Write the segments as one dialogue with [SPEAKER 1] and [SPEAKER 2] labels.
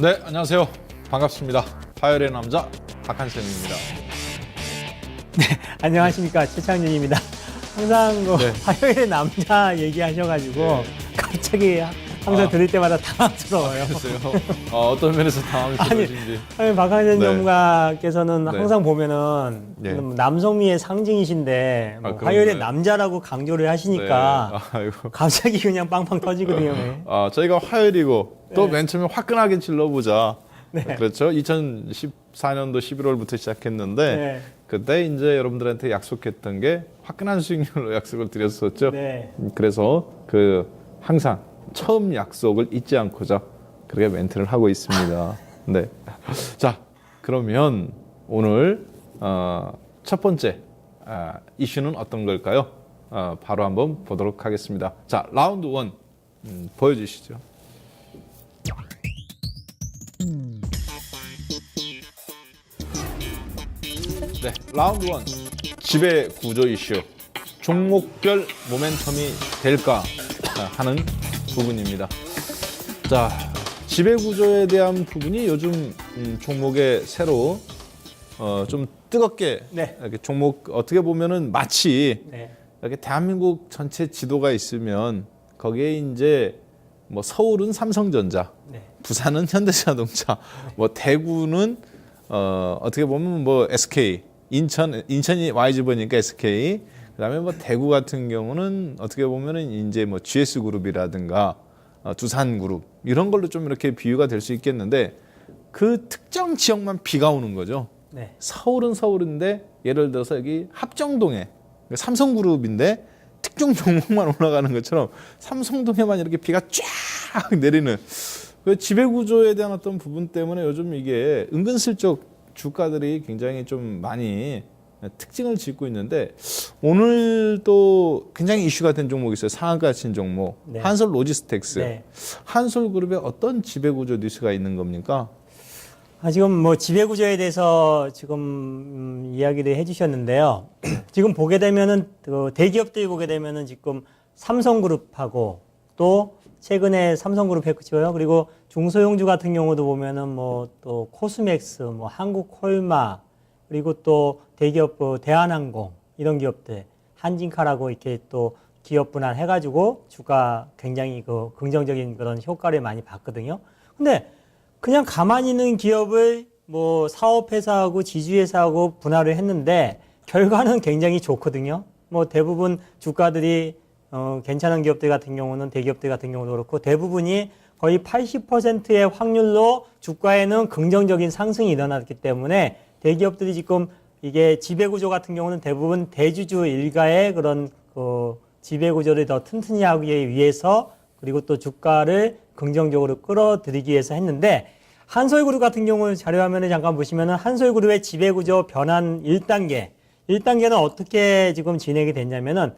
[SPEAKER 1] 네, 안녕하세요. 반갑습니다. 화요일의 남자 박한선입니다.
[SPEAKER 2] 네, 안녕하십니까. 최창준입니다. 항상
[SPEAKER 1] 네.
[SPEAKER 2] 화요일에 남자 얘기하셔가지고
[SPEAKER 1] 네.
[SPEAKER 2] 갑자기 항상 들을 때마다 당황스러워요.
[SPEAKER 1] 글쎄요. 어떤 면에서 당황스러우신지.
[SPEAKER 2] 아니, 박한선
[SPEAKER 1] 네.
[SPEAKER 2] 전문가께서는
[SPEAKER 1] 네.
[SPEAKER 2] 항상 보면은
[SPEAKER 1] 네.
[SPEAKER 2] 남성미의 상징이신데 뭐
[SPEAKER 1] 그런가요?
[SPEAKER 2] 화요일에 남자라고 강조를 하시니까
[SPEAKER 1] 네. 아이고.
[SPEAKER 2] 갑자기 그냥 빵빵 터지거든요. 네.
[SPEAKER 1] 저희가 화요일이고 또
[SPEAKER 2] 네.
[SPEAKER 1] 맨 처음에 화끈하게 질러보자.
[SPEAKER 2] 네.
[SPEAKER 1] 그렇죠. 2014년도 11월부터 시작했는데
[SPEAKER 2] 네.
[SPEAKER 1] 그때 이제 여러분들한테 약속했던 게 화끈한 수익률로 약속을 드렸었죠.
[SPEAKER 2] 네.
[SPEAKER 1] 그래서 항상 처음 약속을 잊지 않고자 그렇게 멘트를 하고 있습니다. 네. 자, 그러면 오늘 첫 번째 이슈는 어떤 걸까요? 바로 한번 보도록 하겠습니다. 자, 라운드 1 보여주시죠. 네, 라운드 1 지배 구조 이슈. 종목별 모멘텀이 될까 하는 부분입니다. 자, 지배 구조에 대한 부분이 요즘 종목에 새로 좀 뜨겁게
[SPEAKER 2] 네.
[SPEAKER 1] 이렇게 종목 어떻게 보면은 마치
[SPEAKER 2] 네.
[SPEAKER 1] 이렇게 대한민국 전체 지도가 있으면 거기에 이제 뭐 서울은 삼성전자,
[SPEAKER 2] 네.
[SPEAKER 1] 부산은 현대자동차, 뭐 대구는 어떻게 보면 뭐 SK, 인천이 YG버니까 SK, 그다음에 뭐 대구 같은 경우는 어떻게 보면은 이제 뭐 GS 그룹이라든가 두산 그룹 이런 걸로 좀 이렇게 비유가 될 수 있겠는데 그 특정 지역만 비가 오는 거죠.
[SPEAKER 2] 네.
[SPEAKER 1] 서울은 서울인데 예를 들어서 여기 합정동에 삼성그룹인데 특정 종목만 올라가는 것처럼 삼성동에만 이렇게 비가 쫙 내리는 그 지배구조에 대한 어떤 부분 때문에 요즘 이게 은근슬쩍 주가들이 굉장히 좀 많이 특징을 짓고 있는데 오늘 또 굉장히 이슈가 된 종목이 있어요. 상한가 친 종목.
[SPEAKER 2] 네.
[SPEAKER 1] 한솔 로지스텍스.
[SPEAKER 2] 네.
[SPEAKER 1] 한솔그룹에 어떤 지배구조 뉴스가 있는 겁니까?
[SPEAKER 2] 지금 뭐 지배구조에 대해서 지금 이야기를 해주셨는데요. 지금 보게 되면은 대기업들이 보게 되면은 지금 삼성그룹하고 또 최근에 삼성그룹 했고요. 그리고 중소형주 같은 경우도 보면은 뭐 또 코스맥스, 뭐 한국콜마 그리고 또 대기업 대한항공 이런 기업들 한진카라고 이렇게 또 기업 분할해가지고 주가 굉장히 긍정적인 그런 효과를 많이 봤거든요. 근데 그냥 가만히 있는 기업을 뭐 사업회사하고 지주회사하고 분할을 했는데 결과는 굉장히 좋거든요. 뭐 대부분 주가들이 괜찮은 기업들 같은 경우는 대기업들 같은 경우도 그렇고 대부분이 거의 80%의 확률로 주가에는 긍정적인 상승이 일어났기 때문에 대기업들이 지금 이게 지배구조 같은 경우는 대부분 대주주 일가의 그런 지배구조를 더 튼튼히 하기 위해서 그리고 또 주가를 긍정적으로 끌어들이기 위해서 했는데 한솔그룹 같은 경우 자료화면에 잠깐 보시면은 한솔그룹의 지배구조 변환 1단계는 어떻게 지금 진행이 됐냐면은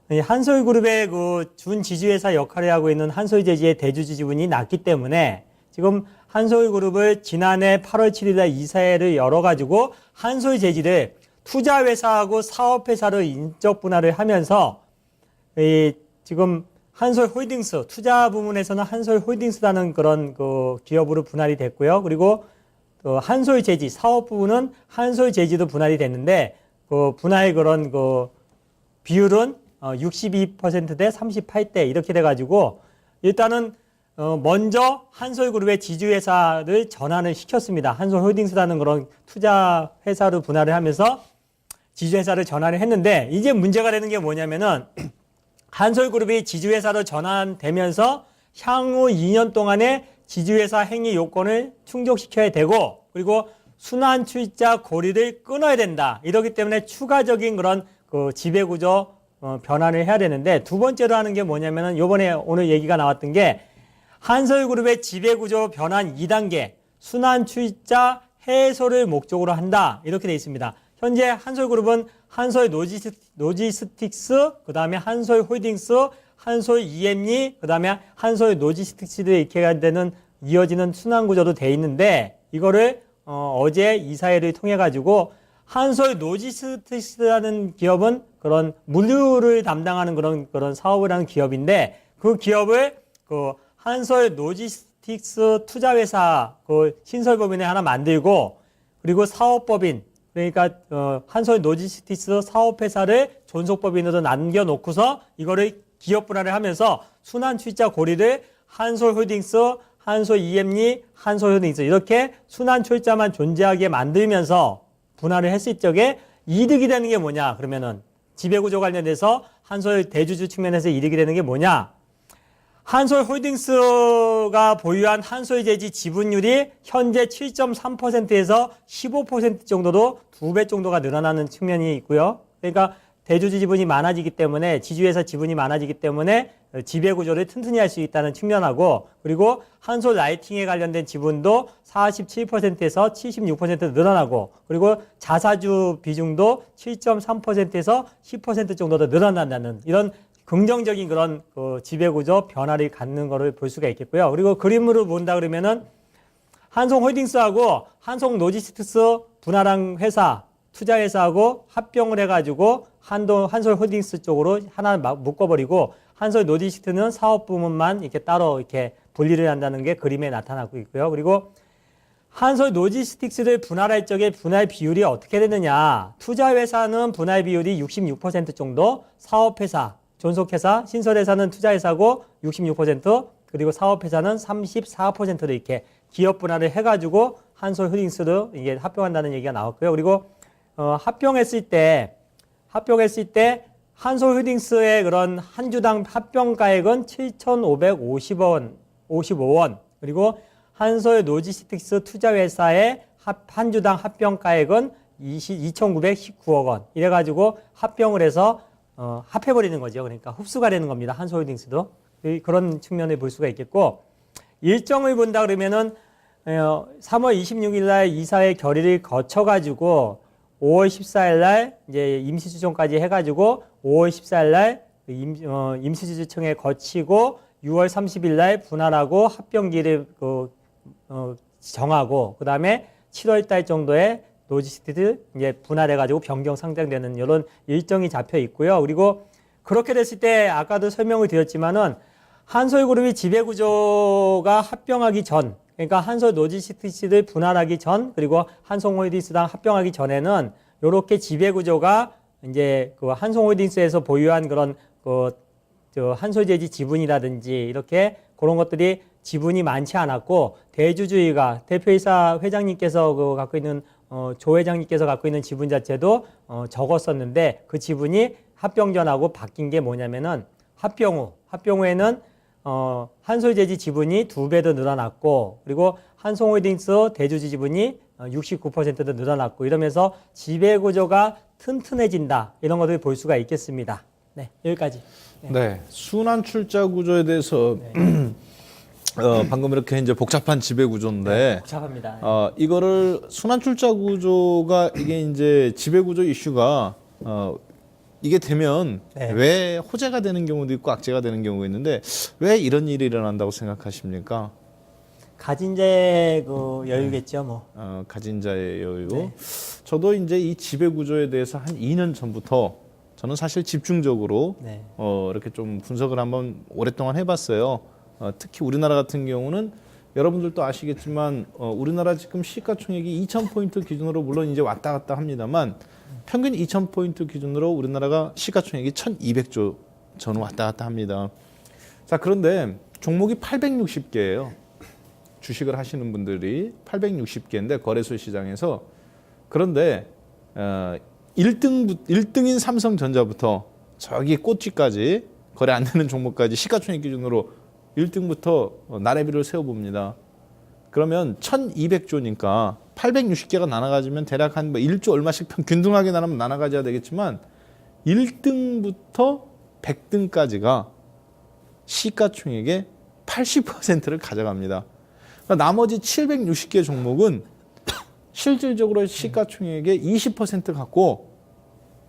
[SPEAKER 2] 한솔그룹의 준 지주회사 역할을 하고 있는 한솔제지의 대주주 지분이 낮기 때문에 지금 한솔그룹을 지난해 8월 7일에 이사회를 열어가지고 한솔제지를 투자회사하고 사업회사로 인적 분할을 하면서 지금 한솔홀딩스 투자 부문에서는 한솔홀딩스라는 그런 기업으로 분할이 됐고요. 그리고 한솔제지 사업 부분은 한솔제지도 분할이 됐는데 분할 그런 비율은 62%대 38대 이렇게 돼가지고 일단은 먼저 한솔그룹의 지주회사를 전환을 시켰습니다. 한솔홀딩스라는 그런 투자회사로 분할을 하면서 지주회사를 전환을 했는데 이제 문제가 되는 게 뭐냐면은 한솔그룹이 지주회사로 전환되면서 향후 2년 동안의 지주회사 행위 요건을 충족시켜야 되고 그리고 순환출자 고리를 끊어야 된다. 이렇기 때문에 추가적인 그런 지배구조 변환을 해야 되는데 두 번째로 하는 게 뭐냐면은 요번에 오늘 얘기가 나왔던 게 한솔그룹의 지배구조 변환 2단계 순환출자 해소를 목적으로 한다. 이렇게 되어 있습니다. 현재 한솔그룹은 한솔 로지스틱스, 그 다음에 한솔홀딩스, 한솔 EME, 그 다음에 한솔 로지스틱스를 이렇게 되는 이어지는 순환구조도 돼 있는데 이거를 어제 이사회를 통해 가지고 한솔 로지스틱스라는 기업은 그런 물류를 담당하는 그런 사업을 하는 기업인데 그 기업을 한솔 로지스틱스 투자회사 그 신설법인을 하나 만들고 그리고 사업법인 그러니까 한솔 로지스틱스 사업회사를 존속법인으로 남겨놓고서 이거를 기업 분할을 하면서 순환출자 고리를 한솔홀딩스, 한솔 EM리, 한솔홀딩스 이렇게 순환출자만 존재하게 만들면서 분할을 했을 적에 이득이 되는 게 뭐냐 그러면은 지배구조 관련돼서 한솔 대주주 측면에서 이득이 되는 게 뭐냐 한솔홀딩스가 보유한 한솔재지 지분율이 현재 7.3%에서 15% 정도로 2배 정도가 늘어나는 측면이 있고요. 그러니까 대주주 지분이 많아지기 때문에 지주회사 지분이 많아지기 때문에 지배구조를 튼튼히 할 수 있다는 측면하고 그리고 한솔 라이팅에 관련된 지분도 47%에서 76% 늘어나고 그리고 자사주 비중도 7.3%에서 10% 정도 더 늘어난다는 이런 긍정적인 그런 지배구조 변화를 갖는 거를 볼 수가 있겠고요. 그리고 그림으로 본다 그러면은 한송홀딩스하고 한송로지스틱스 분할한 회사 투자회사하고 합병을 해가지고 한솔홀딩스 쪽으로 하나 묶어버리고 한솔로지스틱스는 사업 부문만 이렇게 따로 이렇게 분리를 한다는 게 그림에 나타나고 있고요. 그리고 한솔로지스틱스를 분할할 적에 분할 비율이 어떻게 되느냐? 투자회사는 분할 비율이 66% 정도, 사업회사, 존속회사, 신설회사는 투자회사고 66%, 그리고 사업회사는 34%를 이렇게 기업 분할을 해가지고 한솔홀딩스로 이게 합병한다는 얘기가 나왔고요. 그리고 합병했을 때 한솔홀딩스의 그런 한 주당 합병가액은 7,550원, 55원. 그리고 한솔로지스틱스 투자회사의 한 주당 합병가액은 2,919억 원. 이래가지고 합병을 해서 합해버리는 거죠. 그러니까 흡수가 되는 겁니다. 한솔홀딩스도. 그런 측면을 볼 수가 있겠고, 일정을 본다 그러면은 3월 26일 날 이사회 결의를 거쳐가지고 5월 14일 날 이제 임시주총까지 해가지고 5월 14일 날 임시주총에 거치고 6월 30일 날 분할하고 합병기를 정하고 그 다음에 7월 달 정도에 로지스틱스 이제 분할해가지고 변경 상장되는 이런 일정이 잡혀 있고요. 그리고 그렇게 됐을 때 아까도 설명을 드렸지만은 한솔그룹이 지배구조가 합병하기 전, 그러니까 한솔 로지스틱스를 분할하기 전, 그리고 한송홀딩스랑 합병하기 전에는 이렇게 지배구조가 이제 그 한송홀딩스에서 보유한 그런 한솔재지 지분이라든지 이렇게 그런 것들이 지분이 많지 않았고 대주주의가 대표이사 회장님께서 갖고 있는 조 회장님께서 갖고 있는 지분 자체도 적었었는데 그 지분이 합병 전하고 바뀐 게 뭐냐면은 합병 후에는 한솔재지 지분이 2배 더 늘어났고 그리고 한송홀딩스 대주주 지분이 69%더 늘어났고 이러면서 지배구조가 튼튼해진다 이런 것들을 볼 수가 있겠습니다. 네, 여기까지.
[SPEAKER 1] 네, 순환 출자 구조에 대해서 방금 이렇게 이제 복잡한 지배 구조인데
[SPEAKER 2] 네, 복잡합니다.
[SPEAKER 1] 이거를 순환 출자 구조가 이게 이제 지배 구조 이슈가 이게 되면
[SPEAKER 2] 네.
[SPEAKER 1] 왜 호재가 되는 경우도 있고 악재가 되는 경우가 있는데 왜 이런 일이 일어난다고 생각하십니까?
[SPEAKER 2] 가진 자의 그 여유겠죠, 뭐.
[SPEAKER 1] 가진 자의 여유.
[SPEAKER 2] 네.
[SPEAKER 1] 저도 이제 이 지배 구조에 대해서 한 2년 전부터 저는 사실 집중적으로
[SPEAKER 2] 네.
[SPEAKER 1] 이렇게 좀 분석을 한번 오랫동안 해봤어요. 특히 우리나라 같은 경우는 여러분들도 아시겠지만 우리나라 지금 시가총액이 2,000포인트 기준으로 물론 이제 왔다 갔다 합니다만 평균 2,000포인트 기준으로 우리나라가 시가총액이 1,200조 전 왔다 갔다 합니다. 자, 그런데 종목이 860개예요. 주식을 하시는 분들이 860개인데 거래소 시장에서 그런데 1등인 삼성전자부터 저기 꼬치까지 거래 안 되는 종목까지 시가총액 기준으로 1등부터 나래비를 세워봅니다. 그러면 1,200조니까 860개가 나눠가지면 대략 한 1조 얼마씩 균등하게 나누면 나눠가져야 되겠지만 1등부터 100등까지가 시가총액의 80%를 가져갑니다. 그러니까 나머지 760개 종목은 실질적으로 시가총액의 20% 갖고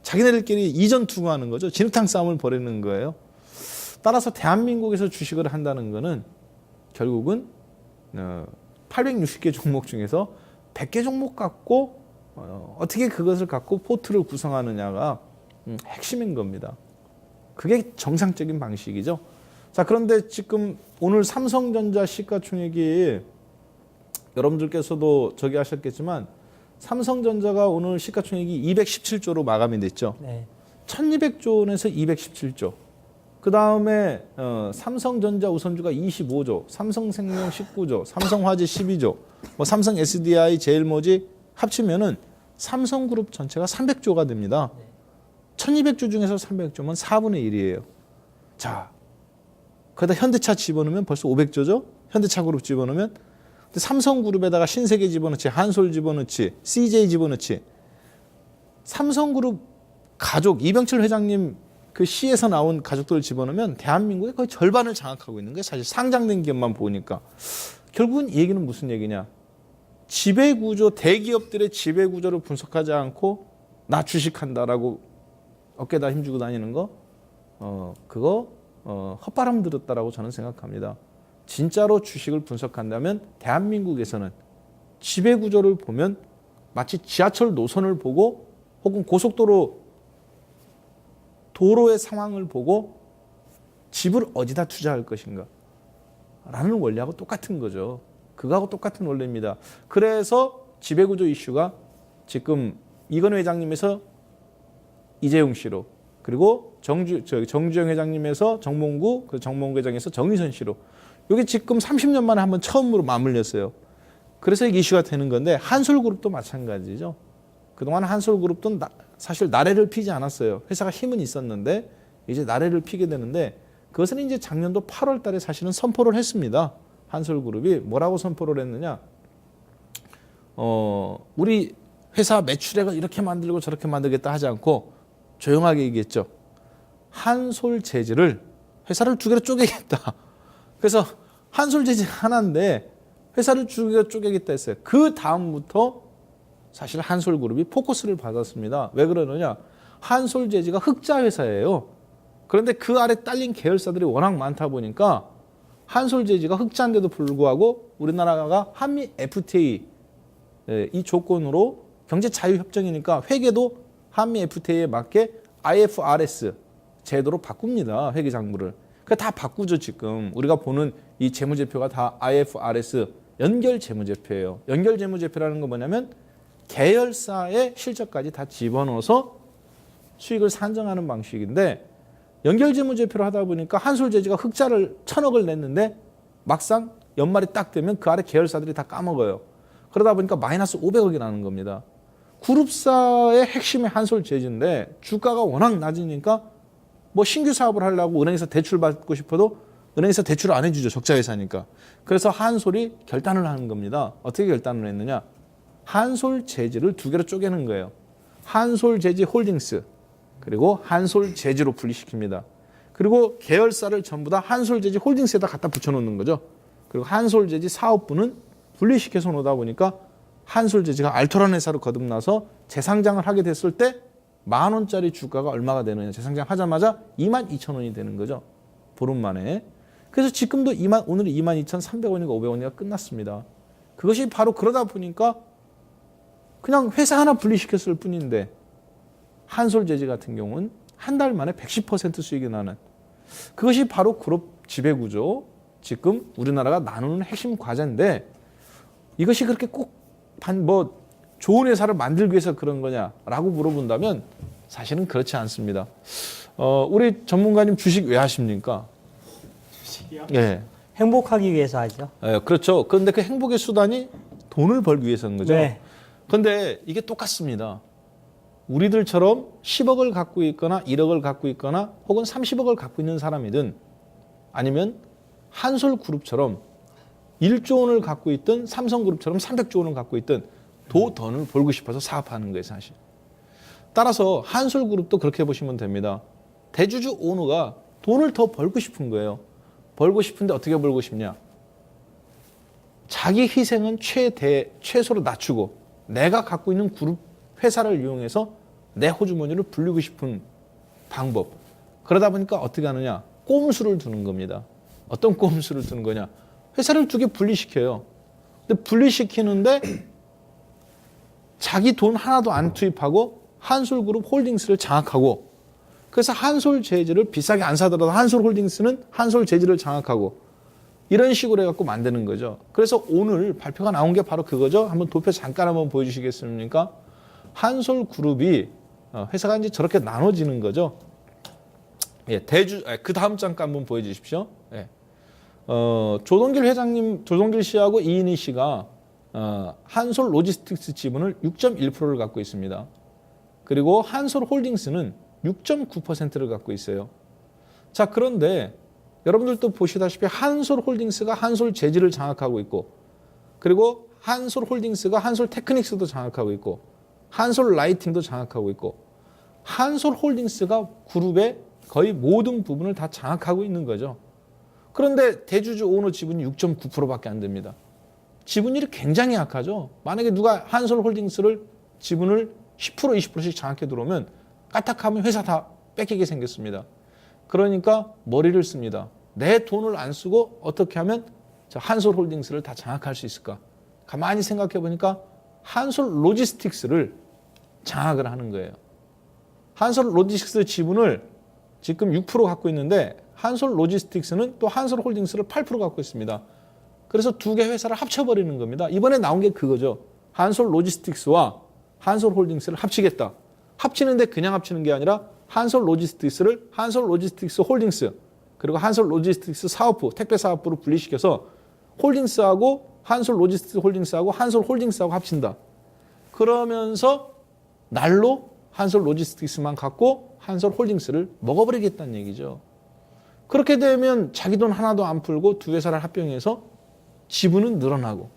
[SPEAKER 1] 자기네들끼리 이전 투구하는 거죠. 진흙탕 싸움을 벌이는 거예요. 따라서 대한민국에서 주식을 한다는 거는 결국은 860개 종목 중에서 100개 종목 갖고 어떻게 그것을 갖고 포트를 구성하느냐가 핵심인 겁니다. 그게 정상적인 방식이죠. 자, 그런데 지금 오늘 삼성전자 시가총액이 여러분들께서도 저기 하셨겠지만 삼성전자가 오늘 시가총액이 217조로 마감이 됐죠.
[SPEAKER 2] 네.
[SPEAKER 1] 1200조 원에서 217조. 그 다음에 삼성전자 우선주가 25조, 삼성생명 19조, 삼성화재 12조, 뭐 삼성 SDI, 제일모직 합치면은 삼성그룹 전체가 300조가 됩니다. 1200조 중에서 300조면 4분의 1이에요. 자, 거기다 현대차 집어넣으면 벌써 500조죠? 현대차 그룹 집어넣으면. 근데 삼성그룹에다가 신세계 집어넣지, 한솔 집어넣지, CJ 집어넣지. 삼성그룹 가족, 이병철 회장님 그 시에서 나온 가족들을 집어넣으면 대한민국의 거의 절반을 장악하고 있는 거예요. 사실 상장된 기업만 보니까. 결국은 이 얘기는 무슨 얘기냐. 지배구조, 대기업들의 지배구조를 분석하지 않고 나 주식한다라고 어깨에다 힘주고 다니는 거, 그거 헛바람 들었다라고 저는 생각합니다. 진짜로 주식을 분석한다면 대한민국에서는 지배구조를 보면 마치 지하철 노선을 보고 혹은 고속도로 도로의 상황을 보고 집을 어디다 투자할 것인가 라는 원리하고 똑같은 거죠. 그거하고 똑같은 원리입니다. 그래서 지배구조 이슈가 지금 이건희 회장님에서 이재용 씨로, 그리고 정주영 회장님에서 정몽구, 그 정몽구 회장에서 정의선 씨로, 이게 지금 30년 만에 한번 처음으로 맞물렸어요. 그래서 이게 이슈가 되는 건데, 한솔그룹도 마찬가지죠. 그동안 한솔그룹도 사실 나래를 피지 않았어요. 회사가 힘은 있었는데 이제 나래를 피게 되는데, 그것은 이제 작년도 8월 달에 사실은 선포를 했습니다. 한솔그룹이 뭐라고 선포를 했느냐. 우리 회사 매출액을 이렇게 만들고 저렇게 만들겠다 하지 않고 조용하게 얘기했죠. 한솔재질을 회사를 두 개로 쪼개겠다. 그래서 한솔재질 하나인데 회사를 두 개로 쪼개겠다 했어요. 그 다음부터 사실 한솔그룹이 포커스를 받았습니다. 왜 그러느냐. 한솔재질가 흑자 회사예요. 그런데 그 아래 딸린 계열사들이 워낙 많다 보니까 한솔재질가 흑자인데도 불구하고 우리나라가 한미 FTA 이 조건으로 경제 자유 협정이니까 회계도 한미 FTA에 맞게 IFRS 제도로 바꿉니다. 회계 장부를. 그러니까 다 바꾸죠. 지금 우리가 보는 이 재무제표가 다 IFRS 연결 재무제표예요. 연결 재무제표라는 건 뭐냐면 계열사의 실적까지 다 집어넣어서 수익을 산정하는 방식인데, 연결 재무제표를 하다 보니까 한솔재지가 흑자를 1000억을 냈는데 막상 연말이 딱 되면 그 아래 계열사들이 다 까먹어요. 그러다 보니까 마이너스 500억이 나는 겁니다. 그룹사의 핵심이 한솔재지인데 주가가 워낙 낮으니까 뭐 신규 사업을 하려고 은행에서 대출 받고 싶어도 은행에서 대출을 안 해주죠. 적자회사니까. 그래서 한솔이 결단을 하는 겁니다. 어떻게 결단을 했느냐. 한솔재지를 두 개로 쪼개는 거예요. 한솔재지 홀딩스, 그리고 한솔재지로 분리시킵니다. 그리고 계열사를 전부 다 한솔재지 홀딩스에다 갖다 붙여놓는 거죠. 그리고 한솔재지 사업부는 분리시켜서 놓다 보니까 한솔재지가 알토란 회사로 거듭나서 재상장을 하게 됐을 때 10,000원짜리 주가가 얼마가 되느냐. 재상장 하자마자 22,000원이 되는 거죠. 보름 만에. 그래서 지금도 오늘이 22,300원인가 500원인가 끝났습니다. 그것이 바로 그러다 보니까 그냥 회사 하나 분리시켰을 뿐인데, 한솔재지 같은 경우는 한 달 만에 110% 수익이 나는, 그것이 바로 그룹 지배구조, 지금 우리나라가 나누는 핵심 과제인데, 이것이 그렇게 꼭 좋은 회사를 만들기 위해서 그런 거냐라고 물어본다면 사실은 그렇지 않습니다. 우리 전문가님 주식 왜 하십니까?
[SPEAKER 2] 주식이요?
[SPEAKER 1] 예.
[SPEAKER 2] 행복하기 위해서 하죠.
[SPEAKER 1] 예, 그렇죠. 그런데 그 행복의 수단이 돈을 벌기 위해서인 거죠.
[SPEAKER 2] 네.
[SPEAKER 1] 그런데 이게 똑같습니다. 우리들처럼 10억을 갖고 있거나 1억을 갖고 있거나 혹은 30억을 갖고 있는 사람이든, 아니면 한솔그룹처럼 1조 원을 갖고 있든 삼성그룹처럼 300조 원을 갖고 있든 돈을 벌고 싶어서 사업하는 거예요, 사실. 따라서 한솔그룹도 그렇게 보시면 됩니다. 대주주 오너가 돈을 더 벌고 싶은 거예요. 벌고 싶은데 어떻게 벌고 싶냐. 자기 희생은 최소로 낮추고 내가 갖고 있는 그룹 회사를 이용해서 내 호주머니를 불리고 싶은 방법. 그러다 보니까 어떻게 하느냐. 꼼수를 두는 겁니다. 어떤 꼼수를 두는 거냐. 회사를 두 개 분리시켜요. 근데 분리시키는데 자기 돈 하나도 안 투입하고 한솔그룹 홀딩스를 장악하고, 그래서 한솔재질을 비싸게 안 사더라도 한솔홀딩스는 한솔재질을 장악하고 이런 식으로 해갖고 만드는 거죠. 그래서 오늘 발표가 나온 게 바로 그거죠. 한번 도표 잠깐 한번 보여주시겠습니까? 한솔그룹이 회사가 이제 저렇게 나눠지는 거죠. 예, 그 다음 잠깐 한번 보여주십시오. 예. 조동길 회장님, 조동길 씨하고 이인희 씨가 한솔 로지스틱스 지분을 6.1%를 갖고 있습니다. 그리고 한솔 홀딩스는 6.9%를 갖고 있어요. 자, 그런데 여러분들도 보시다시피 한솔 홀딩스가 한솔 재질을 장악하고 있고, 그리고 한솔 홀딩스가 한솔 테크닉스도 장악하고 있고, 한솔 라이팅도 장악하고 있고, 한솔 홀딩스가 그룹의 거의 모든 부분을 다 장악하고 있는 거죠. 그런데 대주주 오너 지분이 6.9%밖에 안 됩니다. 지분율이 굉장히 약하죠. 만약에 누가 한솔 홀딩스를 지분을 10% 20%씩 장악해 들어오면 까딱하면 회사 다 뺏기게 생겼습니다. 그러니까 머리를 씁니다. 내 돈을 안 쓰고 어떻게 하면 저 한솔 홀딩스를 다 장악할 수 있을까? 가만히 생각해 보니까 한솔 로지스틱스를 장악을 하는 거예요. 한솔 로지스틱스 지분을 지금 6% 갖고 있는데 한솔 로지스틱스는 또 한솔 홀딩스를 8% 갖고 있습니다. 그래서 두 개 회사를 합쳐버리는 겁니다. 이번에 나온 게 그거죠. 한솔 로지스틱스와 한솔 홀딩스를 합치겠다. 합치는데 그냥 합치는 게 아니라 한솔 로지스틱스를 한솔 로지스틱스 홀딩스 그리고 한솔 로지스틱스 사업부, 택배 사업부로 분리시켜서 홀딩스하고 한솔 로지스틱스 홀딩스하고 한솔 홀딩스하고 합친다. 그러면서 날로 한솔 로지스틱스만 갖고 한솔 홀딩스를 먹어버리겠다는 얘기죠. 그렇게 되면 자기 돈 하나도 안 풀고 두 회사를 합병해서 지분은 늘어나고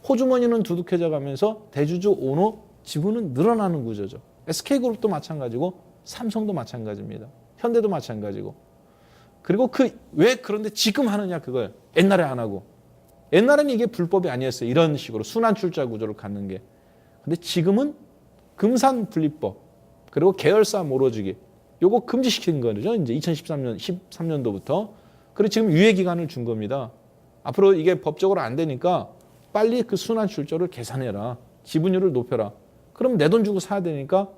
[SPEAKER 1] 호주머니는 두둑해져 가면서 대주주 오너 지분은 늘어나는 구조죠. SK그룹도 마찬가지고 삼성도 마찬가지입니다. 현대도 마찬가지고. 그리고 왜 그런데 지금 하느냐 그걸 옛날에 안 하고. 옛날에는 이게 불법이 아니었어요. 이런 식으로 순환 출자 구조를 갖는 게. 근데 지금은 금산 분리법 그리고 계열사 몰아주기 요거 금지시킨 거죠. 이제 13년도부터. 그리고 지금 유예 기간을 준 겁니다. 앞으로 이게 법적으로 안 되니까 빨리 그 순환 출자를 계산해라. 지분율을 높여라. 그럼 내 돈 주고 사야 되니까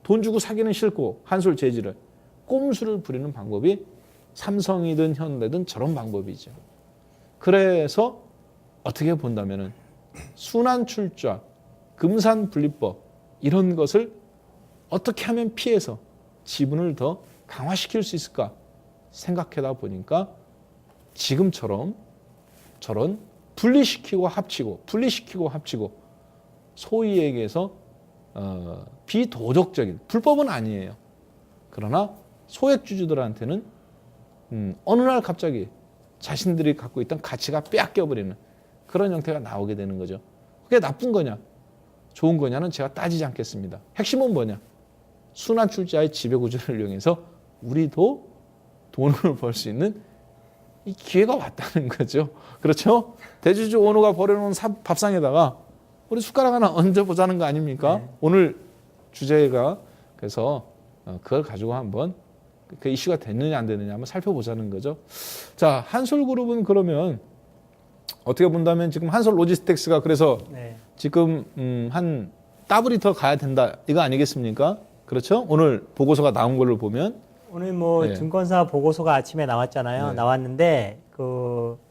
[SPEAKER 1] 돈 주고 사기는 싫고 한솔 재질을 꼼수를 부리는 방법이 삼성이든 현대든 저런 방법이죠. 그래서 어떻게 본다면은 순환 출자, 금산 분리법 이런 것을 어떻게 하면 피해서 지분을 더 강화시킬 수 있을까 생각하다 보니까 지금처럼 저런 분리시키고 합치고 소위 얘기해서 비도덕적인 불법은 아니에요. 그러나 소액주주들한테는 어느 날 갑자기 자신들이 갖고 있던 가치가 빼앗겨버리는 그런 형태가 나오게 되는 거죠. 그게 나쁜 거냐 좋은 거냐는 제가 따지지 않겠습니다. 핵심은 뭐냐 순환 출자의 지배구조를 이용해서 우리도 돈을 벌 수 있는 이 기회가 왔다는 거죠. 그렇죠? 대주주 오너가 버려놓은 밥상에다가 우리 숟가락 하나 얹어보자는 거 아닙니까? 네. 오늘 주제가 그래서 그걸 가지고 한번 그 이슈가 됐느냐 안 됐느냐 한번 살펴보자는 거죠. 자, 한솔그룹은 그러면 어떻게 본다면 지금 한솔 로지스틱스가 그래서 네. 지금 한 더블이 더 가야 된다 이거 아니겠습니까? 그렇죠? 오늘 보고서가 나온 걸로 보면
[SPEAKER 2] 오늘 뭐 네. 증권사 보고서가 아침에 나왔잖아요. 네. 나왔는데 그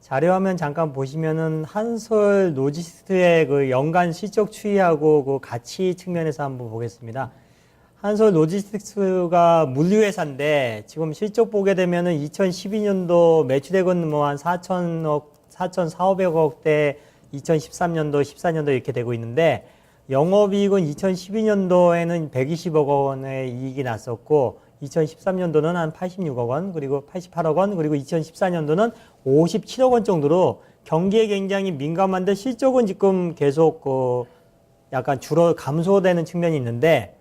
[SPEAKER 2] 자료화면 잠깐 보시면은 한솔 로지스틱스의 그 연간 실적 추이하고 그 가치 측면에서 한번 보겠습니다. 한솔 로지스틱스가 물류회사인데 지금 실적 보게 되면은 2012년도 매출액은 뭐 한 4,400억대 2013년도, 14년도 이렇게 되고 있는데 영업이익은 2012년도에는 120억 원의 이익이 났었고 2013년도는 한 86억 원, 그리고 88억 원, 그리고 2014년도는 57억 원 정도로 경기에 굉장히 민감한데 실적은 지금 계속 약간 감소되는 측면이 있는데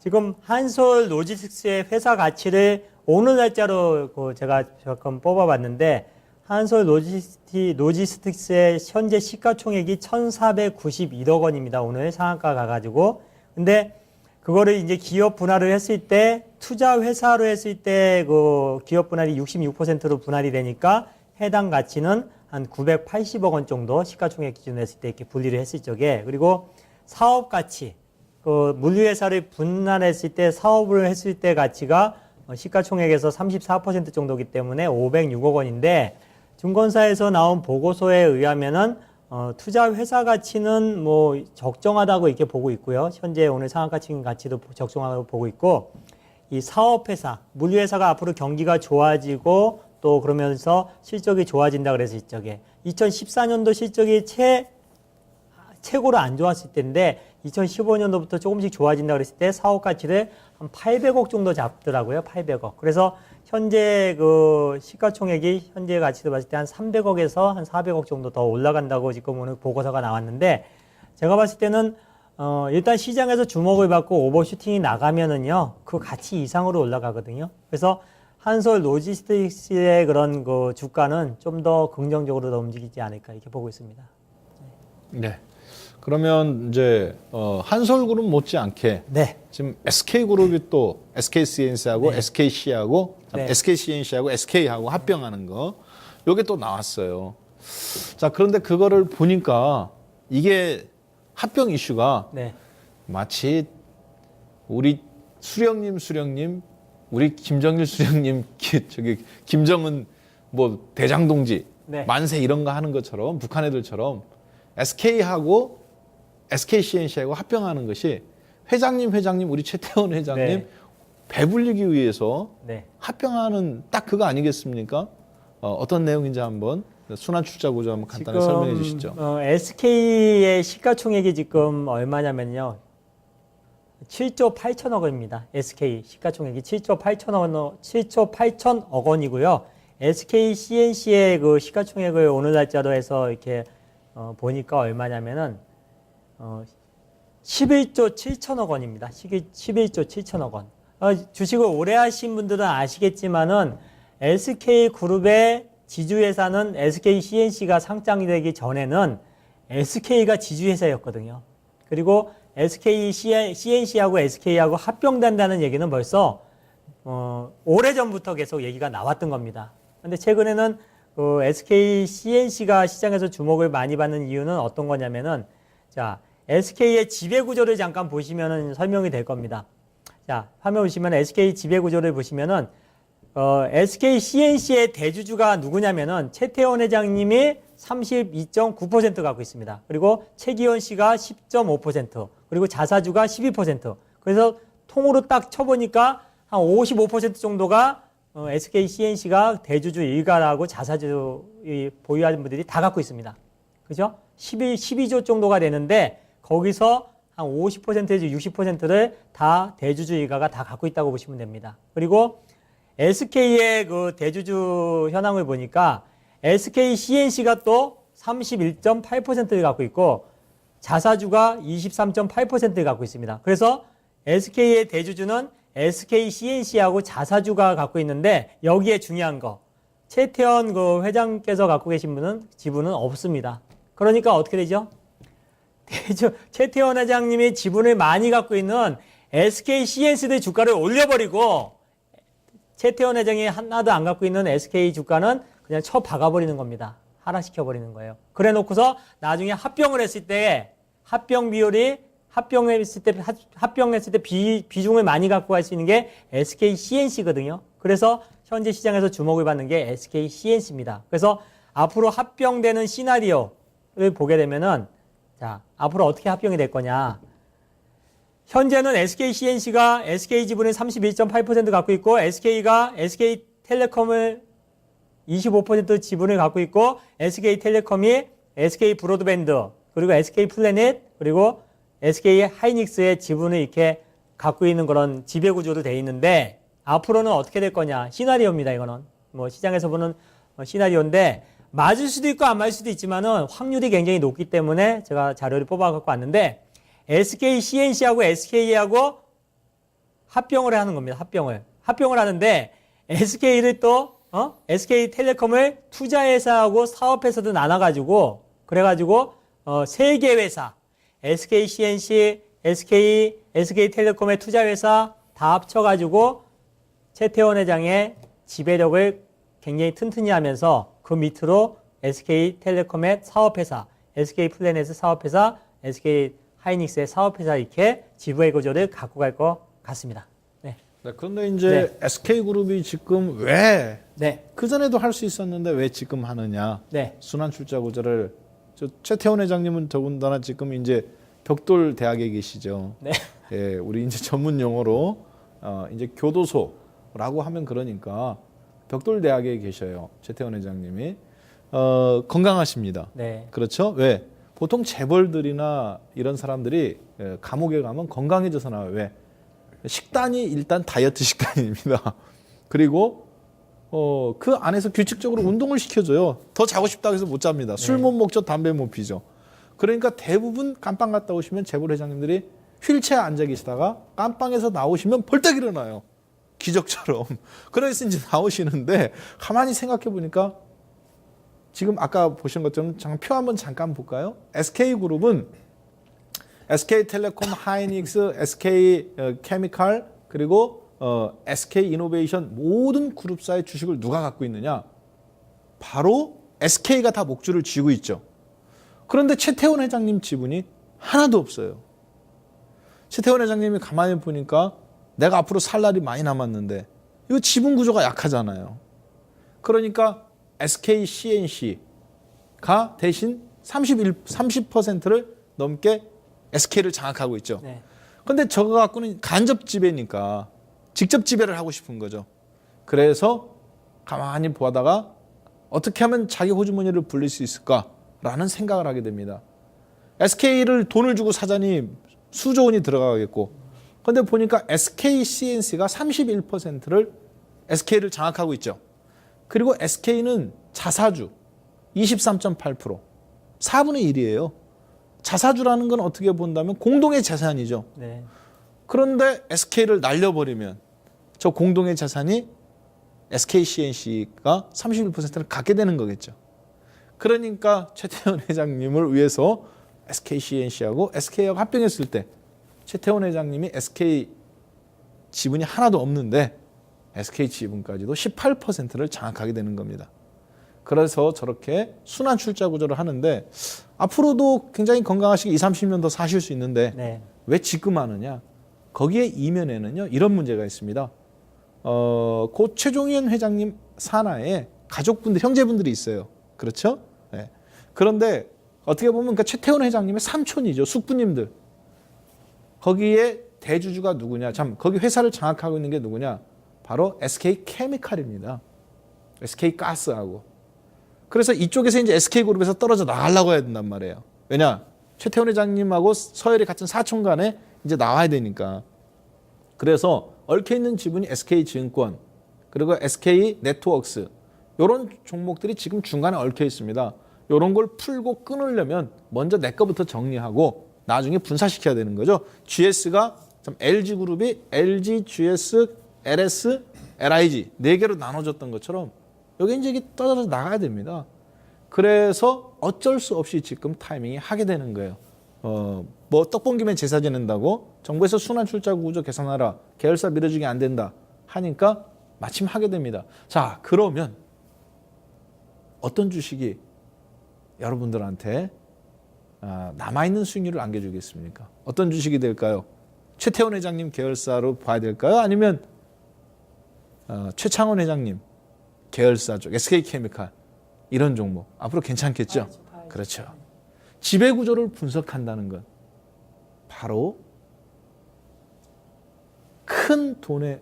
[SPEAKER 2] 지금 한솔 로지스틱스의 회사 가치를 오늘 날짜로 제가 잠깐 뽑아봤는데 한솔 로지스틱스의 현재 시가총액이 1,491억 원입니다. 오늘 상한가 가가지고. 근데 그거를 이제 기업 분할을 했을 때 투자 회사로 했을 때 그 기업 분할이 66%로 분할이 되니까 해당 가치는 한 980억 원 정도 시가총액 기준으로 했을 때 이렇게 분리를 했을 적에 그리고 사업 가치 그 물류회사를 분할했을 때 사업을 했을 때 가치가 시가총액에서 34% 정도이기 때문에 506억 원인데 증권사에서 나온 보고서에 의하면은 투자 회사 가치는 뭐 적정하다고 이렇게 보고 있고요. 현재 오늘 상한가 가치도 적정하다고 보고 있고 이 사업회사, 물류회사가 앞으로 경기가 좋아지고 또 그러면서 실적이 좋아진다 그래서 이쪽에 2014년도 실적이 최고로 안 좋았을 때인데 2015년도부터 조금씩 좋아진다 그랬을 때 사업 가치를 한 800억 정도 잡더라고요. 800억. 그래서 현재 그 시가총액이 현재 가치도 봤을 때 한 300억에서 한 400억 정도 더 올라간다고 지금 오늘 보고서가 나왔는데 제가 봤을 때는 일단 시장에서 주목을 받고 오버슈팅이 나가면은요 그 가치 이상으로 올라가거든요. 그래서 한솔 로지스틱스의 그런 그 주가는 좀 더 긍정적으로 더 움직이지 않을까 이렇게 보고 있습니다.
[SPEAKER 1] 네. 그러면 이제 한솔그룹 못지않게
[SPEAKER 2] 네.
[SPEAKER 1] 지금 SK그룹이 또 SKCNC하고
[SPEAKER 2] 네.
[SPEAKER 1] SKC하고
[SPEAKER 2] 네.
[SPEAKER 1] SKCNC하고 SK하고 합병하는 거 요게 또 나왔어요. 자, 그런데 그거를 보니까 이게 합병 이슈가
[SPEAKER 2] 네.
[SPEAKER 1] 마치 우리 수령님 우리 김정일 수령님 저기 김정은 뭐 대장동지
[SPEAKER 2] 네.
[SPEAKER 1] 만세 이런 거 하는 것처럼 북한 애들처럼 SK하고 SKCNC하고 합병하는 것이 회장님 우리 최태원 회장님
[SPEAKER 2] 네.
[SPEAKER 1] 배불리기 위해서
[SPEAKER 2] 네.
[SPEAKER 1] 합병하는 딱 그거 아니겠습니까? 어떤 내용인지 한번 순환 출자 구조 한번 간단히 설명해 주시죠.
[SPEAKER 2] SK의 시가총액이 지금 얼마냐면요. 7조 8천억 원입니다. SK 시가총액이 7조 8천억 원이고요. SK CNC의 그 시가총액을 오늘 날짜로 해서 이렇게 보니까 얼마냐면은 11조 7천억 원입니다. 11조 7천억 원. 주식을 오래 하신 분들은 아시겠지만은 SK그룹의 지주회사는 SK CNC가 상장이 되기 전에는 SK가 지주회사였거든요. 그리고 SK CNC하고 SK하고 합병된다는 얘기는 벌써 오래전부터 계속 얘기가 나왔던 겁니다. 근데 최근에는 그 SK CNC가 시장에서 주목을 많이 받는 이유는 어떤 거냐면은 자, SK의 지배구조를 잠깐 보시면은 설명이 될 겁니다. 자, 화면 보시면 SK 지배구조를 보시면은 SK CNC의 대주주가 누구냐면은 최태원 회장님이 32.9% 갖고 있습니다. 그리고 최기원 씨가 10.5%, 그리고 자사주가 12%. 그래서 통으로 딱 쳐보니까 한 55% 정도가 SK CNC가 대주주 일가라고 자사주 보유하는 분들이 다 갖고 있습니다. 그죠? 12조 정도가 되는데 거기서 한 50%에서 60%를 다 대주주 일가가 다 갖고 있다고 보시면 됩니다. 그리고 SK의 그 대주주 현황을 보니까 SK CNC가 또 31.8%를 갖고 있고 자사주가 23.8%를 갖고 있습니다. 그래서 SK의 대주주는 SK CNC하고 자사주가 갖고 있는데 여기에 중요한 거 최태원 그 회장께서 갖고 계신 분은 지분은 없습니다. 그러니까 어떻게 되죠? 최태원 회장님이 지분을 많이 갖고 있는 SK CNC의 주가를 올려버리고 최태원 회장이 하나도 안 갖고 있는 SK 주가는 그냥 쳐 박아버리는 겁니다. 하락시켜버리는 거예요. 그래 놓고서 나중에 합병을 했을 때 합병 비율이 합병했을 때 비중을 많이 갖고 갈 수 있는 게 SK CNC거든요. 그래서 현재 시장에서 주목을 받는 게 SK CNC입니다. 그래서 앞으로 합병되는 시나리오를 보게 되면은 자, 앞으로 어떻게 합병이 될 거냐. 현재는 SK CNC가 SK 지분의 31.8% 갖고 있고 SK가 SK텔레콤을 25% 지분을 갖고 있고 SK텔레콤이 SK 브로드밴드 그리고 SK 플래닛 그리고 SK 하이닉스의 지분을 이렇게 갖고 있는 그런 지배구조로 되어 있는데 앞으로는 어떻게 될 거냐. 시나리오입니다. 이거는 뭐 시장에서 보는 시나리오인데 맞을 수도 있고 안 맞을 수도 있지만은 확률이 굉장히 높기 때문에 제가 자료를 뽑아 갖고 왔는데 SK CNC하고 SK하고 합병을 하는 겁니다. 합병을 하는데 SK를 또 SK텔레콤을 투자회사하고 사업회사도 나눠가지고 그래가지고 세 개 회사 SK CNC, SK텔레콤의 투자회사 다 합쳐가지고 최태원 회장의 지배력을 굉장히 튼튼히 하면서 그 밑으로 SK텔레콤의 사업회사, SK플래닛 사업회사, SK 하이닉스의 사업회사 이렇게 지배 구조를 갖고 갈 것 같습니다. 네.
[SPEAKER 1] 네, 그런데 이제 SK그룹이 지금 왜
[SPEAKER 2] 네.
[SPEAKER 1] 그전에도 할 수 있었는데 왜 지금 하느냐.
[SPEAKER 2] 네.
[SPEAKER 1] 순환출자 구조를 최태원 회장님은 더군다나 지금 이제 벽돌 대학에 계시죠.
[SPEAKER 2] 네.
[SPEAKER 1] 예, 우리 이제 전문 용어로 이제 교도소라고 하면 그러니까 벽돌 대학에 계셔요. 최태원 회장님이 건강하십니다.
[SPEAKER 2] 네.
[SPEAKER 1] 그렇죠? 왜? 보통 재벌들이나 이런 사람들이 감옥에 가면 건강해져서 나와요. 왜? 식단이 일단 다이어트 식단입니다. 그리고 그 안에서 규칙적으로 운동을 시켜줘요. 더 자고 싶다고 해서 못 잡니다. 술 못 먹죠, 담배 못 피죠. 그러니까 대부분 깜빵 갔다 오시면 재벌 회장님들이 휠체어에 앉아 계시다가 깜빵에서 나오시면 벌떡 일어나요. 기적처럼. 그래서 이제 나오시는데 가만히 생각해 보니까 지금 아까 보신 것처럼 표 한번 잠깐 볼까요? SK그룹은 SK텔레콤, 하이닉스, SK케미칼 그리고 SK이노베이션 모든 그룹사의 주식을 누가 갖고 있느냐? 바로 SK가 다 목줄을 쥐고 있죠. 그런데 최태원 회장님 지분이 하나도 없어요. 최태원 회장님이 가만히 보니까 내가 앞으로 살 날이 많이 남았는데 이거 지분 구조가 약하잖아요. 그러니까 SK CNC가 대신 30%를 넘게 SK를 장악하고 있죠.
[SPEAKER 2] 네.
[SPEAKER 1] 근데 저거 갖고는 간접 지배니까 직접 지배를 하고 싶은 거죠. 그래서 가만히 보다가 어떻게 하면 자기 호주머니를 불릴 수 있을까라는 생각을 하게 됩니다. SK를 돈을 주고 사자니 수조 원이 들어가겠고, 근데 보니까 SK CNC가 31%를 SK를 장악하고 있죠. 그리고 SK는 자사주 23.8%, 4분의 1이에요. 자사주라는 건 어떻게 본다면 공동의 재산이죠.
[SPEAKER 2] 네.
[SPEAKER 1] 그런데 SK를 날려버리면 저 공동의 재산이 SK CNC가 31%를 갖게 되는 거겠죠. 그러니까 최태원 회장님을 위해서 SK CNC하고 SK하고 합병했을 때 최태원 회장님이 SK 지분이 하나도 없는데 SK 지분까지도 18%를 장악하게 되는 겁니다. 그래서 저렇게 순환 출자 구조를 하는데 앞으로도 굉장히 건강하시게 20, 30년 더 사실 수 있는데
[SPEAKER 2] 네.
[SPEAKER 1] 왜 지금 하느냐? 거기에 이면에는요 이런 문제가 있습니다. 고 최종현 회장님 산하에 가족분들, 형제분들이 있어요. 그렇죠? 네. 그런데 어떻게 보면 그 최태원 회장님의 삼촌이죠. 숙부님들. 거기에 대주주가 누구냐? 참, 거기 회사를 장악하고 있는 게 누구냐? 바로 SK케미칼입니다. SK가스하고. 그래서 이쪽에서 이제 SK그룹에서 떨어져 나가려고 해야 된단 말이에요. 왜냐? 최태원 회장님하고 서열이 같은 사촌 간에 이제 나와야 되니까. 그래서 얽혀있는 지분이 SK증권, 그리고 SK네트워크스, 이런 종목들이 지금 중간에 얽혀 있습니다. 이런 걸 풀고 끊으려면 먼저 내 거부터 정리하고 나중에 분사시켜야 되는 거죠. GS가 LG그룹이 LG, GS, LS, LIG 4개로 나눠졌던 것처럼 여기 이제 이게 떨어져 나가야 됩니다. 그래서 어쩔 수 없이 지금 타이밍이 하게 되는 거예요. 뭐 떡본 김에 제사 지낸다고 정부에서 순환 출자 구조 개선하라, 계열사 밀어주기 안 된다 하니까 마침 하게 됩니다. 자, 그러면 어떤 주식이 여러분들한테 남아있는 수익률을 안겨주겠습니까? 어떤 주식이 될까요? 최태원 회장님 계열사로 봐야 될까요? 아니면 최창원 회장님 계열사 쪽 SK케미칼 이런 종목 앞으로 괜찮겠죠? 그렇죠. 지배구조를 분석한다는 건 바로 큰 돈의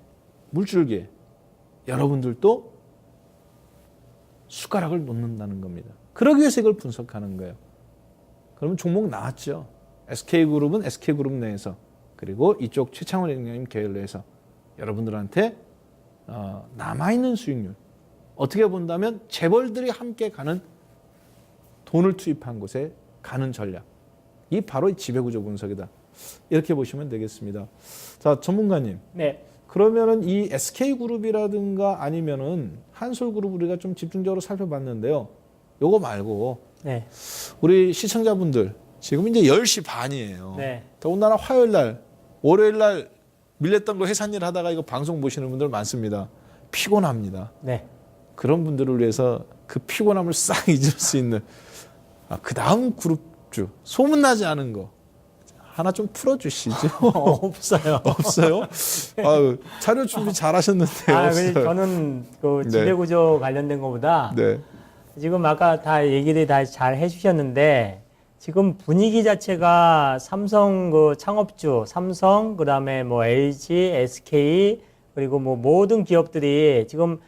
[SPEAKER 1] 물줄기에 여러분들도 숟가락을 놓는다는 겁니다. 그러기 위해서 이걸 분석하는 거예요. 그러면 종목 나왔죠. SK그룹은 SK그룹 내에서, 그리고 이쪽 최창원 회장님 계열 내에서 여러분들한테 남아있는 수익률, 어떻게 본다면 재벌들이 함께 가는 돈을 투입한 곳에 가는 전략, 이 바로 지배구조 분석이다. 이렇게 보시면 되겠습니다. 자, 전문가님.
[SPEAKER 2] 네.
[SPEAKER 1] 그러면은 이 SK그룹이라든가 아니면은 한솔그룹 우리가 좀 집중적으로 살펴봤는데요. 요거 말고
[SPEAKER 2] 네.
[SPEAKER 1] 우리 시청자분들 지금 이제 10시 반이에요.
[SPEAKER 2] 네.
[SPEAKER 1] 더군다나 화요일 날, 월요일 날 밀렸던 거 해산일 하다가 이거 방송 보시는 분들 많습니다. 피곤합니다.
[SPEAKER 2] 네.
[SPEAKER 1] 그런 분들을 위해서 그 피곤함을 싹 잊을 수 있는 그 다음 그룹주, 소문나지 않은 거 하나 좀 풀어주시죠.
[SPEAKER 2] 없어요.
[SPEAKER 1] 없어요? 아유, 자료 준비 잘하셨는데 없어요.
[SPEAKER 2] 저는 그
[SPEAKER 1] 네.
[SPEAKER 2] 지배구조 관련된 것보다
[SPEAKER 1] 네.
[SPEAKER 2] 지금 아까 다 얘기를 다 잘 해주셨는데 지금 분위기 자체가 삼성 그 창업주, 삼성 그다음에 뭐 LG, SK 그리고 뭐 모든 기업들이 지금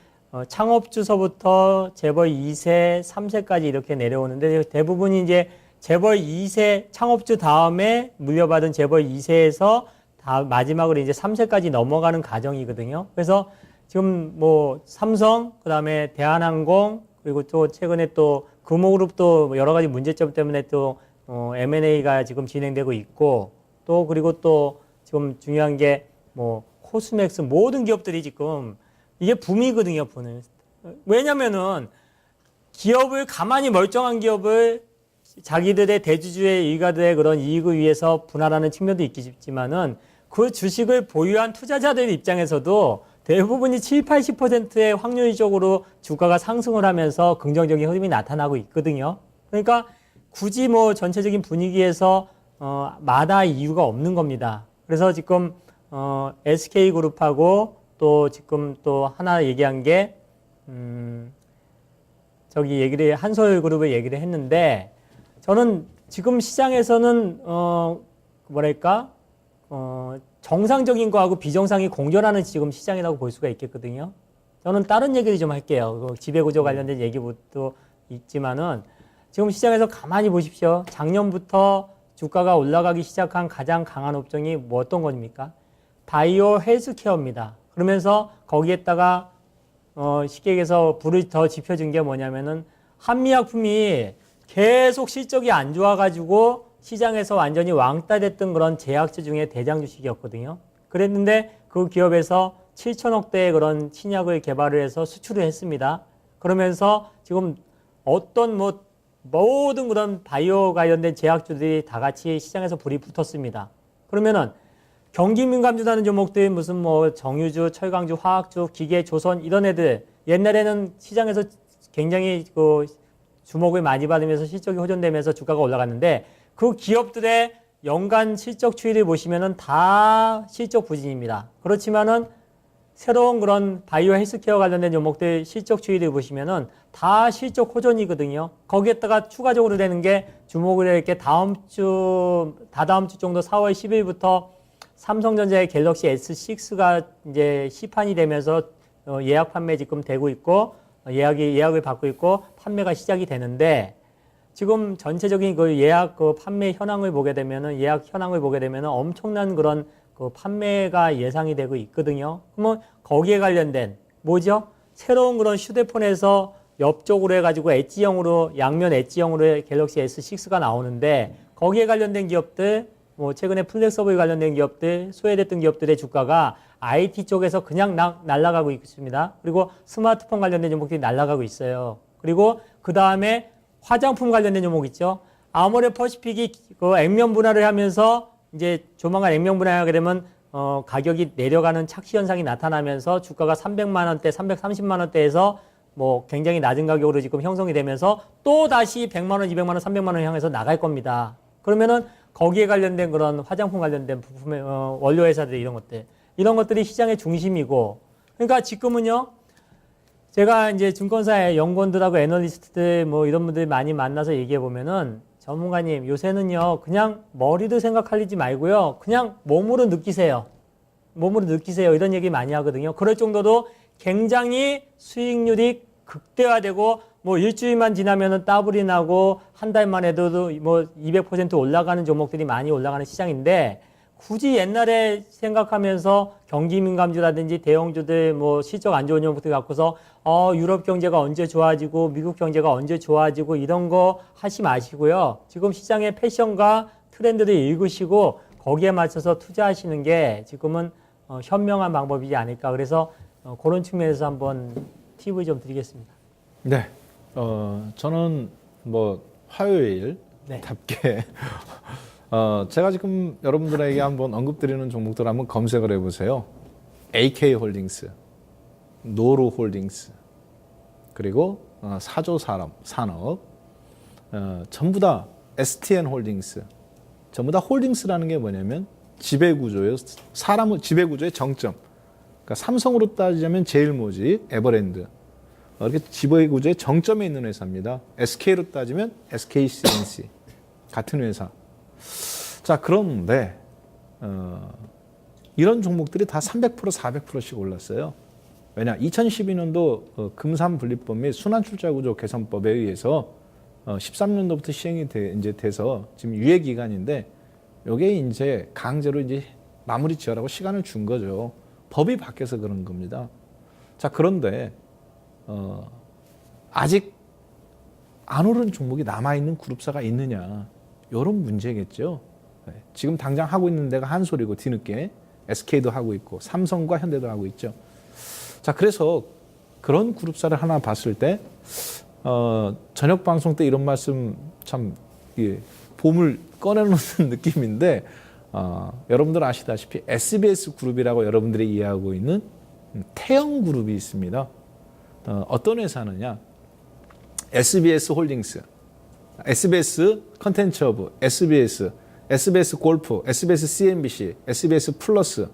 [SPEAKER 2] 창업주서부터 재벌 2세, 3세까지 이렇게 내려오는데 대부분이 이제 재벌 2세 창업주 다음에 물려받은 재벌 2세에서 다 마지막으로 이제 3세까지 넘어가는 과정이거든요. 그래서 지금 뭐 삼성, 그다음에 대한항공 그리고 또 최근에 또 금호그룹도 여러 가지 문제점 때문에 또 M&A가 지금 진행되고 있고 또 그리고 또 지금 중요한 게 뭐 코스맥스 모든 기업들이 지금 이게 붐이거든요, 붐은. 왜냐면은 기업을 가만히 멀쩡한 기업을 자기들의 대주주의 일가들의 그런 이익을 위해서 분할하는 측면도 있겠지만은 그 주식을 보유한 투자자들 입장에서도 대부분이 7, 80%의 확률적으로 주가가 상승을 하면서 긍정적인 흐름이 나타나고 있거든요. 그러니까 굳이 뭐 전체적인 분위기에서 마다할 이유가 없는 겁니다. 그래서 지금 SK그룹하고 또 지금 또 하나 얘기한 게 저기 얘기를 한솔그룹을 얘기를 했는데 저는 지금 시장에서는 뭐랄까 정상적인 거하고 비정상이 공존하는 지금 시장이라고 볼 수가 있겠거든요. 저는 다른 얘기를 좀 할게요. 그 지배구조 관련된 얘기부터 있지만은 지금 시장에서 가만히 보십시오. 작년부터 주가가 올라가기 시작한 가장 강한 업종이 뭐 어떤 겁니까? 바이오 헬스케어입니다. 그러면서 거기에다가 쉽게 얘기해서 불을 더 지펴준 게 뭐냐면은 한미약품이 계속 실적이 안 좋아가지고 시장에서 완전히 왕따 됐던 그런 제약주 중에 대장 주식이었거든요. 그랬는데 그 기업에서 7천억 대의 그런 신약을 개발을 해서 수출을 했습니다. 그러면서 지금 어떤 뭐 모든 그런 바이오 관련된 제약주들이 다 같이 시장에서 불이 붙었습니다. 그러면은 경기 민감주라는 종목들 무슨 뭐 정유주, 철강주, 화학주, 기계, 조선 이런 애들 옛날에는 시장에서 굉장히 그 주목을 많이 받으면서 실적이 호전되면서 주가가 올라갔는데 그 기업들의 연간 실적 추이를 보시면은 다 실적 부진입니다. 그렇지만은 새로운 그런 바이오 헬스케어 관련된 종목들 실적 추이를 보시면은 다 실적 호전이거든요. 거기에다가 추가적으로 되는 게 주목을 이렇게 다다음 주 정도 4월 10일부터 삼성전자의 갤럭시 S6가 이제 시판이 되면서 예약 판매 지금 되고 있고 예약을 받고 있고 판매가 시작이 되는데 지금 전체적인 그 예약 그 판매 현황을 보게 되면은 예약 현황을 보게 되면은 엄청난 그런 그 판매가 예상이 되고 있거든요. 그러면 거기에 관련된 뭐죠? 새로운 그런 휴대폰에서 옆쪽으로 해가지고 엣지형으로 양면 엣지형으로 갤럭시 S6가 나오는데 거기에 관련된 기업들 뭐 최근에 플렉서블 관련된 기업들 소외됐던 기업들의 주가가 IT 쪽에서 그냥 날아가고 있습니다. 그리고 스마트폰 관련된 종목들이 날아가고 있어요. 그리고 그 다음에 화장품 관련된 종목 있죠. 아모레 퍼시픽이 그 액면 분할을 하면서 이제 조만간 액면 분할하게 되면 가격이 내려가는 착시 현상이 나타나면서 주가가 300만 원대, 330만 원대에서 뭐 굉장히 낮은 가격으로 지금 형성이 되면서 또 다시 100만 원, 200만 원, 300만 원 향해서 나갈 겁니다. 그러면은 거기에 관련된 그런 화장품 관련된 부품의 원료 회사들 이런 것들이 시장의 중심이고 그러니까 지금은요. 제가 이제 증권사의 연구원들하고 애널리스트들 뭐 이런 분들 많이 만나서 얘기해 보면은 전문가님 요새는요 그냥 머리도 생각하지 말고요 그냥 몸으로 느끼세요. 몸으로 느끼세요. 이런 얘기 많이 하거든요. 그럴 정도로 굉장히 수익률이 극대화되고 뭐 일주일만 지나면은 따블이 나고 한 달만 해도 뭐 200% 올라가는 종목들이 많이 올라가는 시장인데 굳이 옛날에 생각하면서 경기 민감주라든지 대형주들 뭐 실적 안 좋은 종목들 갖고서 유럽 경제가 언제 좋아지고 미국 경제가 언제 좋아지고 이런 거 하지 마시고요. 지금 시장의 패션과 트렌드를 읽으시고 거기에 맞춰서 투자하시는 게 지금은 현명한 방법이지 않을까. 그래서 그런 측면에서 한번 팁을 좀 드리겠습니다.
[SPEAKER 1] 네. 저는 뭐 화요일답게 제가 지금 여러분들에게 한번 언급드리는 종목들 한번 검색을 해보세요. AK홀딩스, 노루홀딩스, 그리고 사조산업, 전부 다 STN홀딩스, 전부 다 홀딩스라는 게 뭐냐면 지배구조예요. 사람의 지배구조의 정점. 그러니까 삼성으로 따지자면 제일모직, 에버랜드. 이렇게 지배구조의 정점에 있는 회사입니다. SK로 따지면 SK C&C. 같은 회사. 자, 그런데 이런 종목들이 다 300%, 400%씩 올랐어요. 왜냐? 2012년도 금산분리법 및 순환출자구조 개선법에 의해서 13년도부터 시행이 이제 돼서 지금 유예 기간인데 이게 이제 강제로 이제 마무리 지어라고 시간을 준 거죠. 법이 바뀌어서 그런 겁니다. 자, 그런데 아직 안 오른 종목이 남아 있는 그룹사가 있느냐? 이런 문제겠죠. 네. 지금 당장 하고 있는 데가 한솔이고 뒤늦게 SK도 하고 있고 삼성과 현대도 하고 있죠. 자, 그래서 그런 그룹사를 하나 봤을 때 저녁 방송 때 이런 말씀 참 봄을 꺼내놓는 느낌인데 여러분들 아시다시피 SBS 그룹이라고 여러분들이 이해하고 있는 태영 그룹이 있습니다. 어떤 회사느냐? SBS 홀딩스, SBS 컨텐츠 허브, SBS 골프, SBS CNBC, SBS 플러스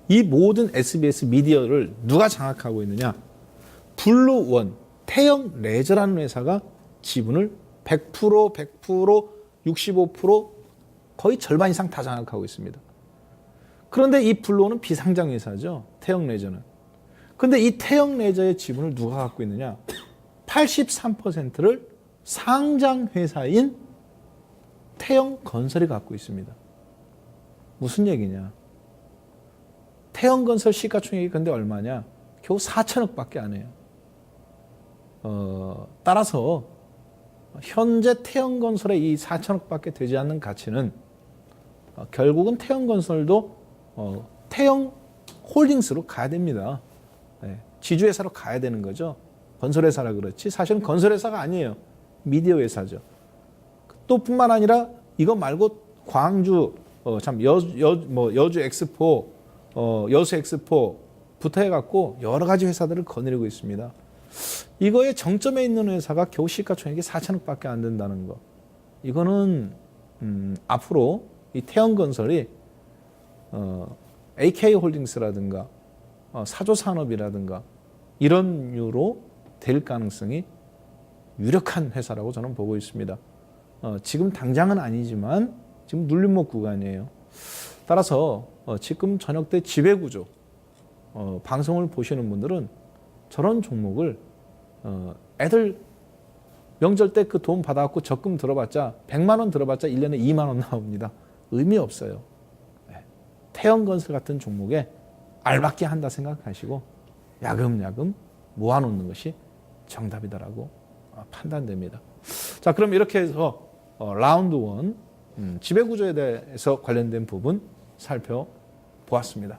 [SPEAKER 1] 이 모든 SBS 미디어를 누가 장악하고 있느냐? 블루원, 태영 레저라는 회사가 지분을 100%, 65% 거의 절반 이상 다 장악하고 있습니다. 그런데 이 블루원은 비상장 회사죠. 태영 레저는. 그런데 이 태영 레저의 지분을 누가 갖고 있느냐? 83%를 상장 회사인 태영건설이 갖고 있습니다. 무슨 얘기냐? 태영건설 시가총액이 근데 얼마냐? 겨우 4천억밖에 안 해요. 따라서 현재 태영건설의 이 4천억밖에 되지 않는 가치는 결국은 태영건설도 태영홀딩스로 가야 됩니다. 네, 지주회사로 가야 되는 거죠. 건설회사라 그렇지 사실은 건설회사가 아니에요. 미디어 회사죠. 또 뿐만 아니라 이거 말고 광주 여주 엑스포 여수 엑스포부터 해갖고 여러 가지 회사들을 거느리고 있습니다. 이거의 정점에 있는 회사가 겨우 시가총액이 4천억밖에 안 된다는 거. 이거는 앞으로 이 태영건설이 AK홀딩스라든가 사조산업이라든가 이런 류로 될 가능성이 유력한 회사라고 저는 보고 있습니다. 지금 당장은 아니지만 지금 눌림목 구간이에요. 따라서 지금 저녁 때 지배구조 방송을 보시는 분들은 저런 종목을 애들 명절 때 그 돈 받아갖고 적금 들어봤자 100만 원 들어봤자 1년에 2만 원 나옵니다. 의미 없어요. 태영건설 같은 종목에 알박기 한다 생각하시고 야금야금 모아놓는 것이 정답이다라고 판단됩니다. 자, 그럼 이렇게 해서 라운드 1 지배구조에 대해서 관련된 부분 살펴보았습니다.